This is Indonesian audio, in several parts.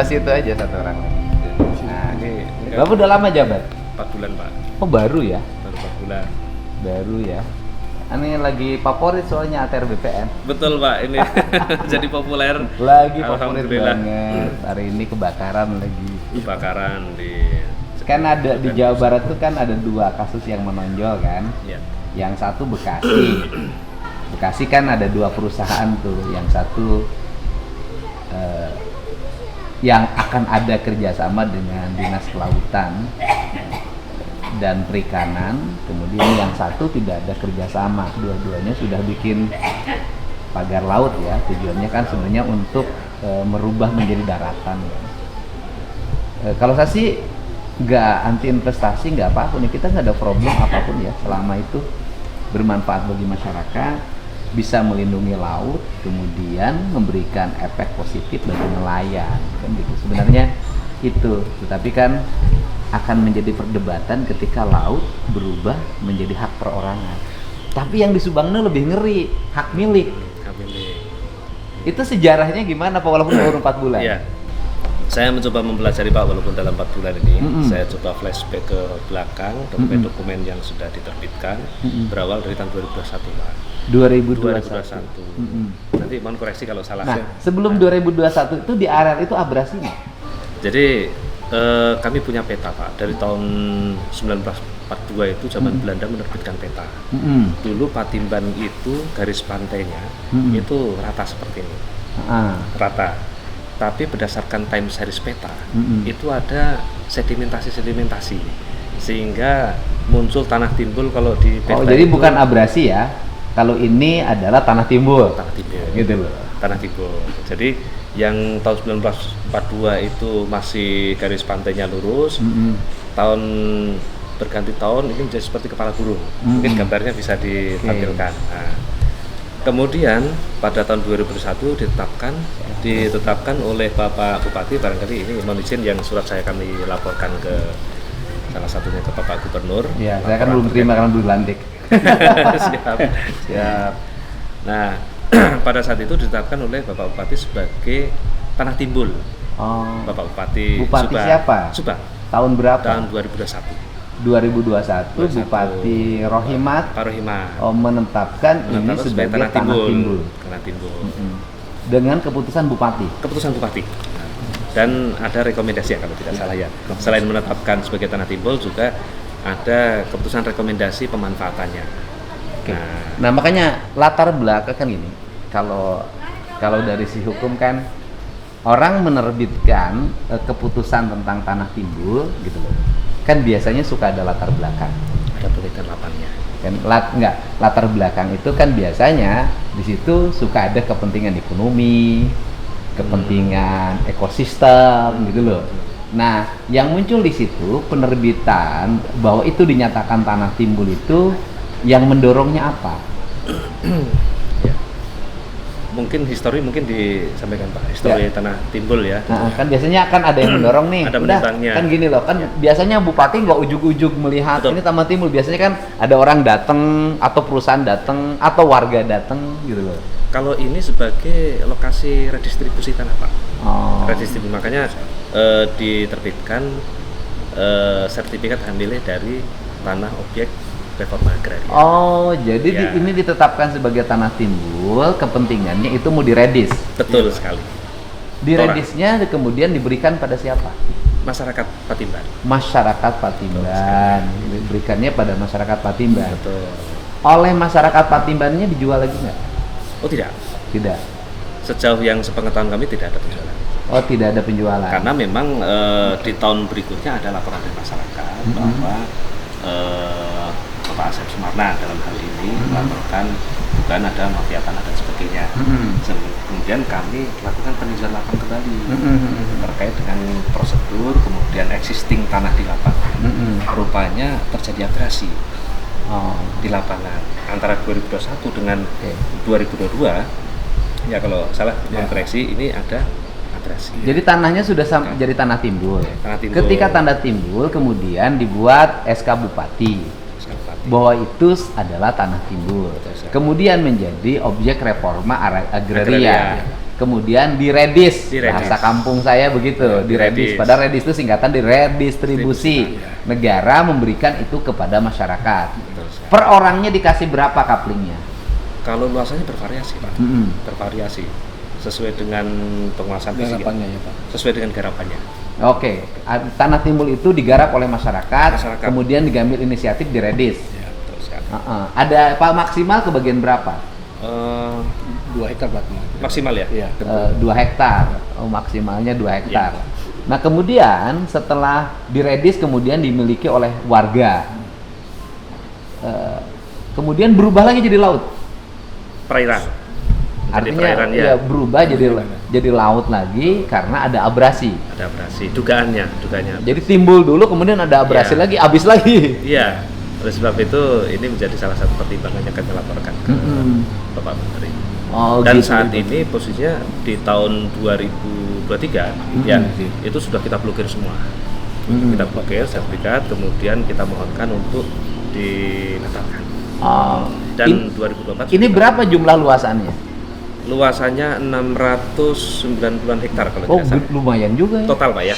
Cuma situ aja satu orang. Nah, ini Bapak udah lama jabat? 4 bulan Pak, Oh baru ya? baru 4 bulan. Baru ya. Ini lagi favorit soalnya ATR BPN. Betul Pak, ini jadi populer. Lagi favorit Alhamdulillah. banget. Hari ini kebakaran lagi. Kebakaran di Kan ada di Jawa Barat tuh kan ada 2 kasus yang menonjol kan. ya. Yang satu Bekasi. Bekasi kan ada 2 perusahaan tuh. Yang satu yang akan ada kerjasama dengan Dinas Kelautan dan Perikanan. Kemudian yang satu tidak ada kerjasama. Dua-duanya sudah bikin pagar laut ya. Tujuannya kan sebenarnya untuk merubah menjadi daratan. Kalau saya sih nggak anti investasi, nggak apapun ya, kita nggak ada problem apapun ya selama itu bermanfaat bagi masyarakat, bisa melindungi laut, kemudian memberikan efek positif bagi nelayan kan gitu sebenarnya itu. Tetapi kan akan menjadi perdebatan ketika laut berubah menjadi hak perorangan. Tapi yang di Subangno lebih ngeri, hak milik. Itu sejarahnya gimana Pak, walaupun baru 4 bulan? Iya. Saya mencoba mempelajari Pak walaupun dalam 4 bulan ini. Saya coba flashback ke belakang dokumen-dokumen yang sudah diterbitkan berawal dari tahun 2021 Pak. 2021. Nanti mohon koreksi kalau salah. Nah, sebelum 2021 itu di areal itu abrasi nggak? Jadi kami punya peta Pak dari tahun 1942 itu zaman Belanda menerbitkan peta. Dulu Patimban itu garis pantainya itu rata seperti ini, rata. Tapi berdasarkan time series peta itu ada sedimentasi sehingga muncul tanah timbul kalau di peta. Oh, jadi bukan abrasi ya? Kalau ini adalah tanah timbul. Tanah timbul. Gitu loh. Tanah timbul. Jadi yang tahun 1942 itu masih garis pantainya lurus. Tahun berganti tahun ini menjadi seperti kepala burung. Mungkin gambarnya bisa ditampilkan. Nah, kemudian pada tahun 2001 ditetapkan oleh Bapak Bupati, barangkali ini mohon izin yang surat saya kami laporkan ke salah satunya ke Bapak Gubernur. Ya, saya kan belum terima karena belum dilantik. Siap. Nah, pada saat itu ditetapkan oleh Bapak Bupati sebagai tanah timbul. Oh. Bapak Bupati Bupati Subang. siapa? Subang. Tahun berapa? Tahun 2021. 2021 Bupati Rohimat. Pak Rohimat. Oh, menetapkan ini sebagai tanah timbul. Tanah timbul. Dengan keputusan Bupati. Keputusan Bupati. Dan ada rekomendasi ya kalau tidak salah ya. Selain menetapkan sebagai tanah timbul juga ada keputusan rekomendasi pemanfaatannya. Oke. Nah, makanya latar belakang kan gini. Kalau dari si hukum kan orang menerbitkan keputusan tentang tanah timbul gitu loh. Kan biasanya suka ada latar belakang. Ada penelitian lapangnya. Kan latar belakang itu kan biasanya di situ suka ada kepentingan ekonomi, kepentingan ekosistem gitu loh. Nah, yang muncul di situ penerbitan bahwa itu dinyatakan tanah timbul itu yang mendorongnya apa? Ya. Mungkin histori mungkin disampaikan Pak. Histori tanah timbul ya. Nah, kan biasanya kan ada yang mendorong nih. Ada udah menentangnya. kan gini loh, kan biasanya bupati nggak ujug-ujug melihat Betul. ini tanah timbul. Biasanya kan ada orang datang atau perusahaan datang atau warga datang gitu loh. Kalau ini sebagai lokasi redistribusi tanah Pak. Oh. Redistribusi makanya diterbitkan sertifikat hak milik dari tanah objek reforma agraria. Oh, jadi Ya. ini ditetapkan sebagai tanah timbul, kepentingannya itu mau diredis. Betul sekali. Diredisnya kemudian diberikan pada siapa? Masyarakat Patimban. Masyarakat Patimban. Diberikannya pada masyarakat Patimban. Betul. Oleh masyarakat Patimbannya dijual lagi nggak? Oh tidak. Tidak. Sejauh yang sepengetahuan kami tidak ada penjualan. Oh, tidak ada penjualan. Karena memang di tahun berikutnya ada laporan dari masyarakat bahwa Bapak Asep Sumarna dalam hal ini melaporkan bukan ada mafia tanah dan sebagainya. Kemudian kami lakukan peninjauan lapangan kembali terkait dengan prosedur, kemudian existing tanah di lapangan. Rupanya terjadi abrasi di lapangan antara 2021 dengan 2022. Ya kalau salah koreksi ini ada abrasi. Jadi tanahnya sudah jadi tanah timbul. Tanah timbul. Ketika tanah timbul, kemudian dibuat SK Bupati bahwa itu adalah tanah timbul. Kemudian menjadi objek reforma agraria. kemudian diredis. Diredis. Bahasa kampung saya begitu, diredis. diredis. Padahal redis itu singkatan di redistribusi. Distribusi, Negara memberikan itu kepada masyarakat. Betul sekali. Per orangnya dikasih berapa kaplingnya? Kalau luasannya bervariasi Pak, Mm-mm. bervariasi sesuai dengan penguasaan visi, Garapannya ya Pak. sesuai dengan garapannya. Oke, tanah timbul itu digarap oleh masyarakat, Masyarakat. kemudian diambil inisiatif diredis. Ya, betul sekali. Ada Pak maksimal ke bagian berapa? 2 hektar Pak. Maksimal ya? Iya. 2 hektar. Maksimalnya 2 hektar. Nah, kemudian setelah diredis kemudian dimiliki oleh warga. Kemudian berubah lagi jadi laut. Perairan. Jadi Artinya perairan ya, ya berubah jadi laut lagi karena ada abrasi. ada abrasi. Dugaannya. Jadi timbul dulu kemudian ada abrasi Iya. lagi, habis lagi. Iya. Oleh sebab itu ini menjadi salah satu pertimbangan yang kami laporkan ke Mm-mm. Bapak Menteri. Oh, Dan gitu. saat ini posisinya di tahun 2023 ya itu sudah kita blokir semua. Kita blokir sertifikat, kemudian kita mohonkan untuk dibatalkan. Oh, Dan 2024 ini berapa jumlah luasannya? luasannya 690-an hektar kalau Oh, tidak salah. lumayan juga ya. Total Pak ya.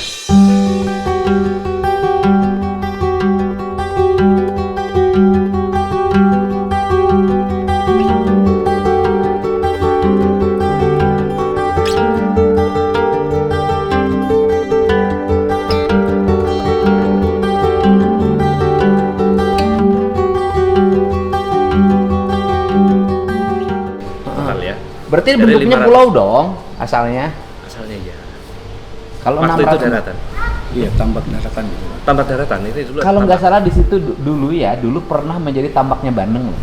Total ya. Berarti Dari bentuknya 500. pulau dong asalnya. Asalnya ya. Kalau Waktu itu 600 daratan. Iya, tambak daratan gitu Pak. Tambak daratan ini dulu. Kalau nggak tambak. salah di situ dulu pernah menjadi tambaknya Bandeng loh.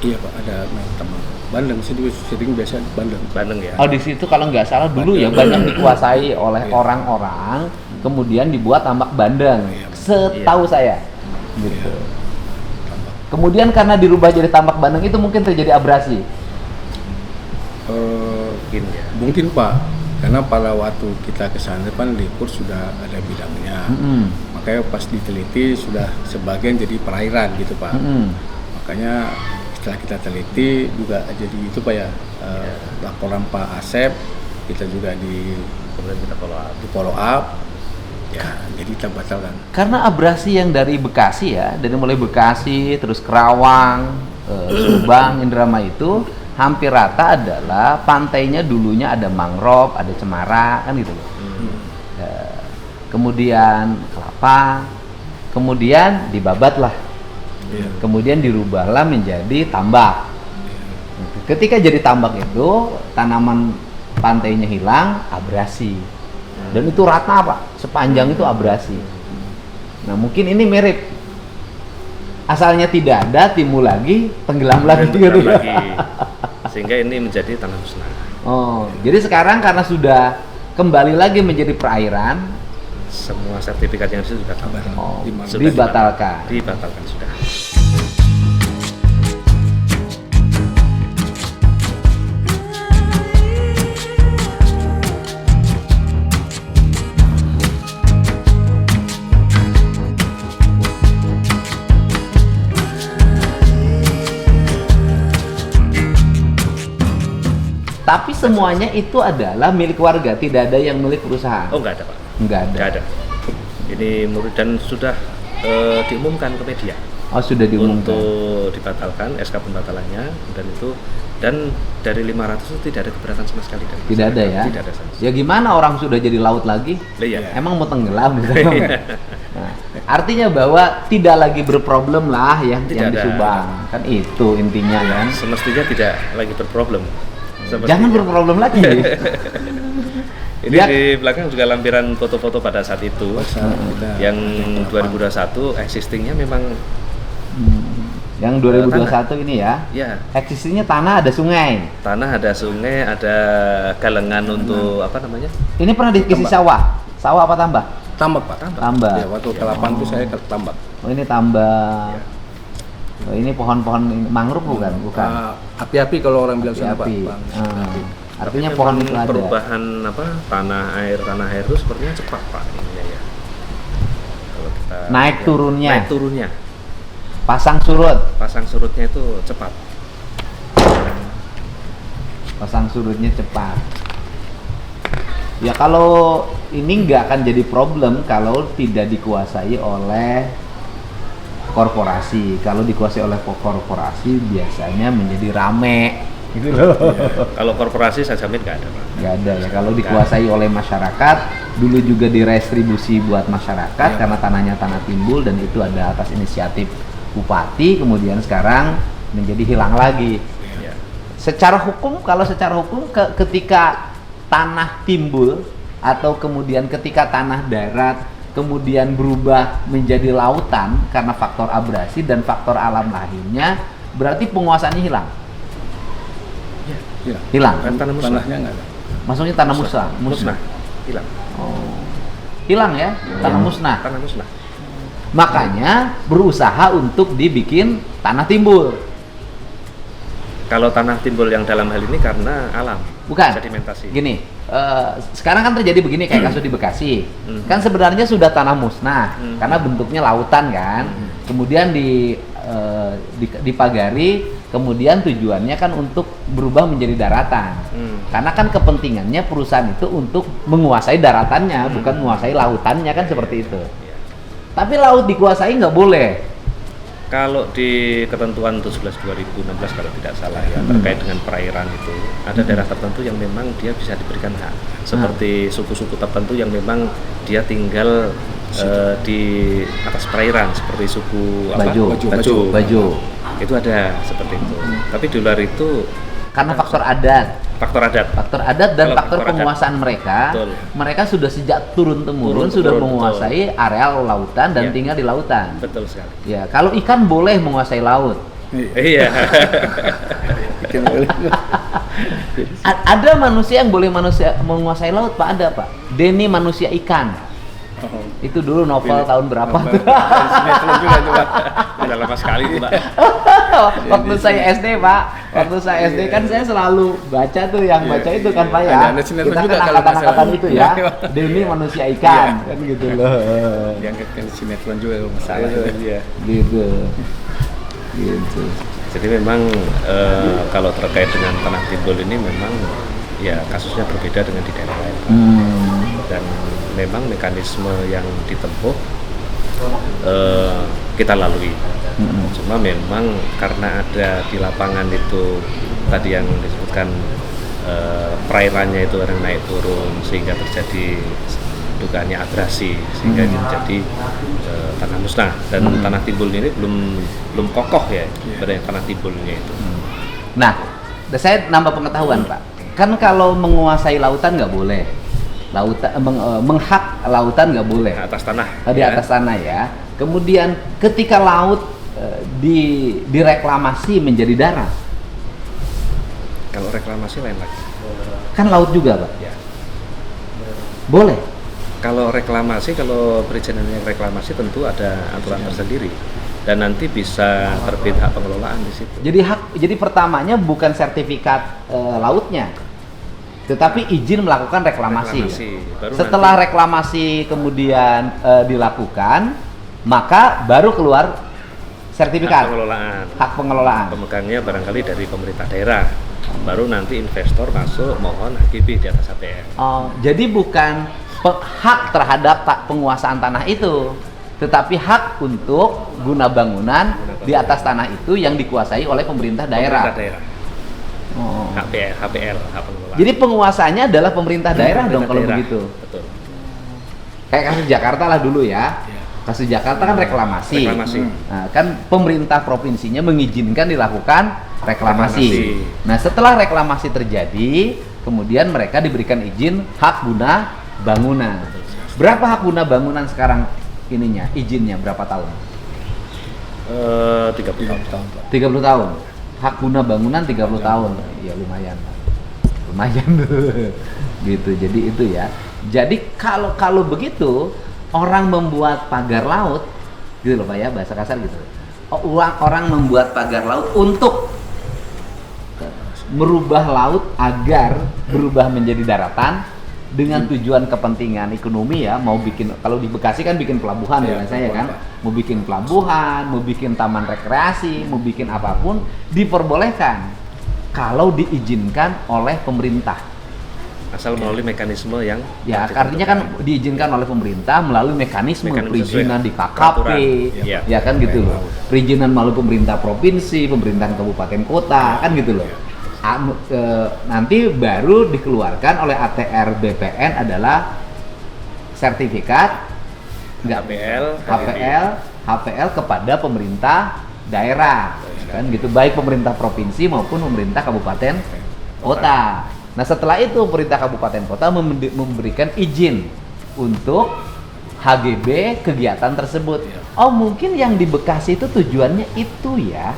Iya Pak, ada tambak. Bandeng sering biasa Bandeng. Bandeng ya. Oh, di situ kalau nggak salah dulu ya Bandeng dikuasai oleh orang-orang, kemudian dibuat tambak Bandeng. Iya. Setahu saya. Gitu. Iya. Tambak. Kemudian karena dirubah jadi tambak Bandeng itu mungkin terjadi abrasi. Mungkin ya. Mungkin Pak, karena pada waktu kita ke sana kan Lipur sudah ada bidangnya. Makanya pas diteliti sudah sebagian jadi perairan gitu Pak. Makanya setelah kita teliti juga jadi itu Pak ya, laporan Pak Asep kita juga Kemudian kita follow up. di follow up ya, jadi kita batalkan. Karena abrasi yang dari Bekasi ya, dari mulai Bekasi terus Kerawang, Subang, Indramayu itu hampir rata adalah pantainya dulunya ada mangrove, ada cemara kan gitu loh. Kemudian kelapa, kemudian dibabat lah, Iya. kemudian dirubahlah menjadi tambak. Ketika jadi tambak itu tanaman pantainya hilang, abrasi. Dan itu rata Pak, sepanjang itu abrasi. Nah mungkin ini mirip. Asalnya tidak ada, timbul lagi, tenggelam lagi gitu. Tenggelam lagi. Sehingga ini menjadi tanah musnah. Oh, jadi sekarang karena sudah kembali lagi menjadi perairan, Semua sertifikat yang itu juga tambah. oh, Sudah dibatalkan. Dibatalkan sudah. Tapi semuanya itu adalah milik warga, tidak ada yang milik perusahaan. Oh enggak ada Pak. Enggak ada. Enggak ada. Ini menurut dan sudah diumumkan ke media Oh, sudah diumumkan. untuk dibatalkan SK pembatalannya dan itu, dan dari 500 itu tidak ada keberatan sama sekali dari Tidak ada masyarakat. ya? Tidak ada sama sekali. Ya gimana orang sudah jadi laut lagi? Lah, iya. Emang mau tenggelam gitu. Nah, artinya bahwa tidak lagi berproblem lah ya Tidak yang di ada. Subang. Kan itu intinya kan. Semestinya tidak lagi berproblem. Jangan berproblem lagi. Ini Ya. di belakang juga lampiran foto-foto pada saat itu Masa kita yang 2021 existingnya memang Yang 2021 ini ya. ya Eksisinya tanah ada sungai. tanah, ada sungai, ada galengan untuk apa namanya? Ini pernah diisi sawah. Sawah apa tambak? tambak Pak. Tambak. Ya, waktu ke-8 itu saya ke tambak. Oh, ini tambak. Oh, ini pohon-pohon mangrove bukan? Bukan. Api-api kalau orang bilang sana Pak. Api. Bang. Artinya Tapi pohon memang itu ada. perubahan apa tanah air itu sepertinya cepat Pak ininya ya. Kalau kita Naik turunnya. Naik turunnya. Pasang surut. Pasang surutnya itu cepat. pasang surutnya cepat. Ya kalau ini nggak akan jadi problem kalau tidak dikuasai oleh korporasi. Kalau dikuasai oleh korporasi biasanya menjadi rame gitu loh. Ya, kalau korporasi saya jamin nggak ada, Pak. Nggak ada ya. Kalau dikuasai oleh masyarakat, dulu juga direstribusi buat masyarakat karena tanahnya tanah timbul dan itu ada atas inisiatif bupati, kemudian sekarang menjadi hilang lagi. Ya. Secara hukum, kalau secara hukum ketika tanah timbul atau kemudian ketika tanah darat kemudian berubah menjadi lautan karena faktor abrasi dan faktor alam lainnya, berarti penguasaannya hilang. Ya. Hilang. Kan tanah musnah. Tanahnya nggak ada. Maksudnya tanah musnah. Musnah. Hilang. Oh. Hilang ya, tanah musnah. Tanah musnah. Makanya berusaha untuk dibikin tanah timbul. Kalau tanah timbul yang dalam hal ini karena alam. Bukan. Sedimentasi. Gini, sekarang kan terjadi begini kayak kasus di Bekasi. Hmm. Kan sebenarnya sudah tanah musnah Hmm. karena bentuknya lautan kan. Kemudian dipagari, kemudian tujuannya kan untuk berubah menjadi daratan. Karena kan kepentingannya perusahaan itu untuk menguasai daratannya, bukan menguasai lautannya kan seperti itu. Ya. Tapi laut dikuasai nggak boleh. Kalau di ketentuan 17/2016 kalau tidak salah ya, terkait dengan perairan itu ada daerah tertentu yang memang dia bisa diberikan hak, seperti suku-suku tertentu yang memang dia tinggal di atas perairan, seperti suku Bajo. Itu ada seperti itu. Tapi di luar itu Karena faktor adat faktor adat dan Kalau faktor faktor penguasaan mereka. Betul. Mereka sudah sejak turun-temurun Turun-temurun, sudah betul. menguasai areal lautan dan Iya. tinggal di lautan. betul sekali. Ya, kalau ikan boleh menguasai laut. Iya. Ada manusia yang boleh menguasai laut, Pak, ada, Pak. Denny manusia ikan. Itu dulu novel tahun berapa tuh? Sinetron juga itu, Pak. Udah lama sekali itu, Pak. Waktu saya SD, Pak. Waktu saya SD kan saya selalu baca tuh yang baca itu kan, Pak ya. Ada sinetron Kita juga kan kalau nggak angkatan-angkatan salah. itu ya. Iya. Denny manusia ikan kan gitu loh. Diangkat ke sinetron juga kalau nggak salah. Iya. Gitu. Gitu. Jadi memang kalau terkait dengan tanah timbul ini memang ya kasusnya berbeda dengan di daerah lain. Dan memang mekanisme yang ditempuh kita lalui. Cuma memang karena ada di lapangan itu tadi yang disebutkan perairannya itu orang naik turun sehingga terjadi dugaannya abrasi sehingga ini menjadi tanah musnah dan tanah timbul ini belum kokoh ya pada yang tanah timbulnya itu. Nah, saya nambah pengetahuan, Pak. Kan kalau menguasai lautan nggak boleh. Menghak lautan nggak boleh. Atas tanah. Di atas tanah ya. Kemudian ketika laut direklamasi menjadi darat, Kalau reklamasi lain lagi. kan laut juga, Pak. Ya. Boleh. Kalau reklamasi, kalau perizinannya reklamasi tentu ada aturan tersendiri dan nanti bisa terbit hak pengelolaan di situ. Jadi pertamanya bukan sertifikat lautnya, tetapi izin melakukan reklamasi. Baru Setelah nanti reklamasi kemudian dilakukan, maka baru keluar sertifikat hak pengelolaan. hak pengelolaan. Pemegangnya barangkali dari pemerintah daerah. Baru nanti investor masuk mohon HGB di atas HPL. Oh, jadi bukan hak terhadap penguasaan tanah itu, tetapi hak untuk guna bangunan di atas tanah itu yang dikuasai oleh pemerintah daerah. Pemerintah daerah. Oh. HPL, hak pengelolaan. Jadi penguasanya adalah pemerintah daerah dong kalau Daerah. begitu. Betul. Kayak kasus Jakarta lah dulu ya. Kasus Jakarta kan reklamasi. Nah, kan pemerintah provinsinya mengizinkan dilakukan reklamasi. Nah, setelah reklamasi terjadi, kemudian mereka diberikan izin hak guna bangunan. Berapa hak guna bangunan sekarang ininya? Izinnya berapa tahun? 30 tahun. 30 tahun. Hak guna bangunan 30 tahun. Ya lumayan. Lumayan tuh. Gitu. Jadi itu ya. Jadi kalau begitu orang membuat pagar laut gitu loh Pak ya, bahasa kasar gitu. Orang membuat pagar laut untuk merubah laut agar berubah menjadi daratan dengan tujuan kepentingan ekonomi ya, mau bikin, kalau di Bekasi kan bikin pelabuhan ya saya kan, mau bikin pelabuhan, mau bikin taman rekreasi, mau bikin apapun diperbolehkan. kalau diizinkan oleh pemerintah. Asal melalui mekanisme yang Ya, artinya kan diizinkan oleh pemerintah melalui mekanisme perizinan di KKP, peraturan. ya kan gitu loh. Perizinan melalui pemerintah provinsi, pemerintahan kabupaten kota, kan gitu loh. Nanti baru dikeluarkan oleh ATR BPN adalah sertifikat HPL kepada pemerintah daerah, kan gitu, baik pemerintah provinsi maupun pemerintah kabupaten kota. Nah, setelah itu pemerintah kabupaten kota memberikan izin untuk HGB kegiatan tersebut. Oh, mungkin yang di Bekasi itu tujuannya itu ya.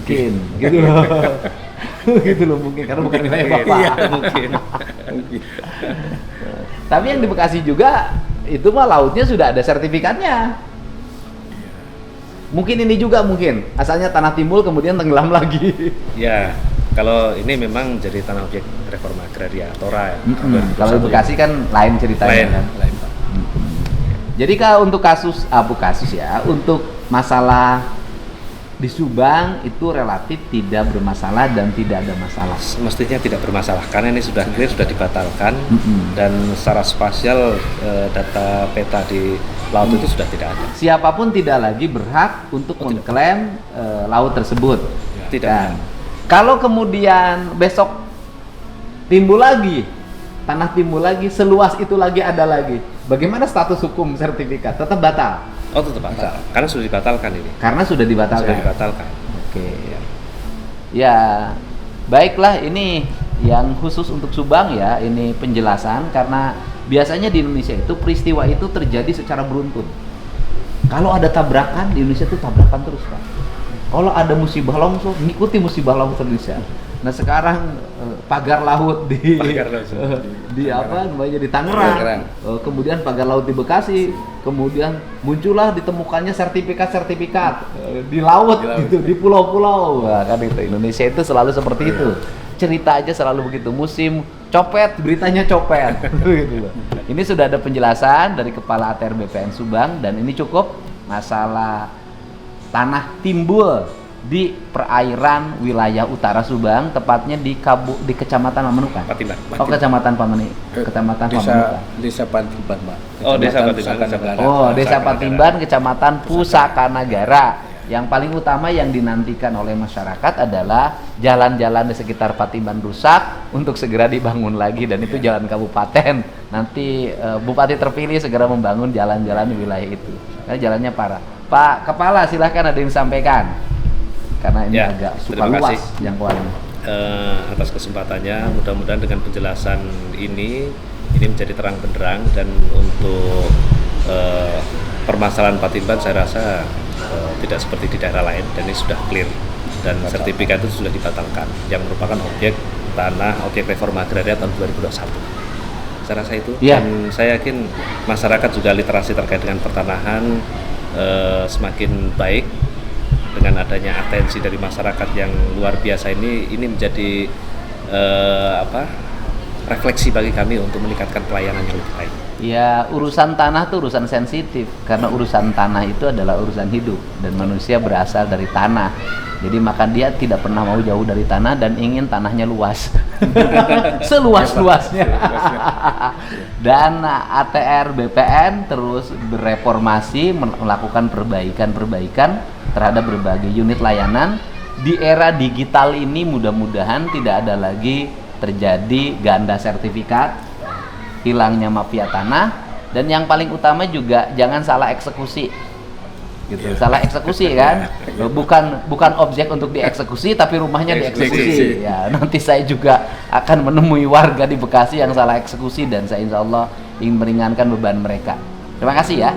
Mungkin gitu loh. Gitu loh, mungkin karena bukan wilayah Bapak. Iya, mungkin. Tapi yang di Bekasi juga itu mah lautnya sudah ada sertifikatnya. Mungkin ini juga mungkin asalnya tanah timbul kemudian tenggelam lagi. Ya, kalau ini memang jadi tanah objek reforma agraria Tora ya. Kalau di Bekasi kan lain ceritanya kan. Lain, Pak. Jadi kalau untuk kasus untuk masalah di Subang itu relatif tidak bermasalah dan tidak ada masalah. Mestinya tidak bermasalah karena ini sudah clear, sudah dibatalkan dan secara spasial data peta di laut itu sudah tidak ada. Siapapun tidak lagi berhak untuk mengklaim laut tersebut. Tidak. Dan kalau kemudian besok timbul lagi, tanah timbul lagi, seluas itu lagi ada lagi, bagaimana status hukum sertifikat? Tetap batal. Oh, tetap batal. Karena sudah dibatalkan ini. Karena sudah dibatalkan. Sudah dibatalkan. Oke. Ya, baiklah, ini yang khusus untuk Subang ya, ini penjelasan karena biasanya di Indonesia itu peristiwa itu terjadi secara beruntun. Kalau ada tabrakan di Indonesia itu tabrakan terus, Pak. Kalau ada musibah longsor, ngikuti musibah longsor Indonesia. Nah, sekarang pagar laut di apa namanya di Tangerang, kemudian pagar laut di Bekasi, kemudian muncullah ditemukannya sertifikat di laut gitu, di pulau-pulau. Nah, kan itu Indonesia itu selalu seperti itu. Cerita aja selalu begitu. Musim copet, beritanya copet gitu loh. Ini sudah ada penjelasan dari Kepala ATR BPN Subang dan ini cukup masalah tanah timbul di perairan wilayah utara Subang, tepatnya di Kecamatan Pamenukan. Patimban. Oh, Kecamatan Pamenukan. Desa Patimban, Pak. Oh, Desa Patimban. Oh, Desa Patimban, Kecamatan Pusaka Nagara. Yang paling utama yang dinantikan oleh masyarakat adalah jalan-jalan di sekitar Patimban rusak untuk segera dibangun lagi dan itu jalan kabupaten. Nanti bupati terpilih segera membangun jalan-jalan di wilayah itu. Karena jalannya parah. Pak Kepala, silahkan ada yang disampaikan. Karena ini agak super luas jangkauannya. Atas kesempatannya, mudah-mudahan dengan penjelasan ini menjadi terang benderang dan untuk permasalahan Patimban saya rasa tidak seperti di daerah lain dan ini sudah clear dan sertifikat itu sudah dibatalkan yang merupakan objek tanah objek reforma agraria tahun 2021. Saya rasa itu dan saya yakin masyarakat juga literasi terkait dengan pertanahan semakin baik. Dengan adanya atensi dari masyarakat yang luar biasa ini menjadi refleksi bagi kami untuk meningkatkan pelayanan yang lebih baik. Ya, urusan tanah itu urusan sensitif karena urusan tanah itu adalah urusan hidup dan manusia berasal dari tanah. Jadi maka dia tidak pernah mau jauh dari tanah dan ingin tanahnya luas. Seluas-luasnya. Dan ATR BPN terus bereformasi melakukan perbaikan terhadap berbagai unit layanan. Di era digital ini mudah-mudahan tidak ada lagi terjadi ganda sertifikat, hilangnya mafia tanah, dan yang paling utama juga jangan salah eksekusi. Gitu. Salah eksekusi kan? Bukan objek untuk dieksekusi tapi rumahnya dieksekusi. Ya, nanti saya juga akan menemui warga di Bekasi yang salah eksekusi dan saya insya Allah ingin meringankan beban mereka. Terima kasih ya.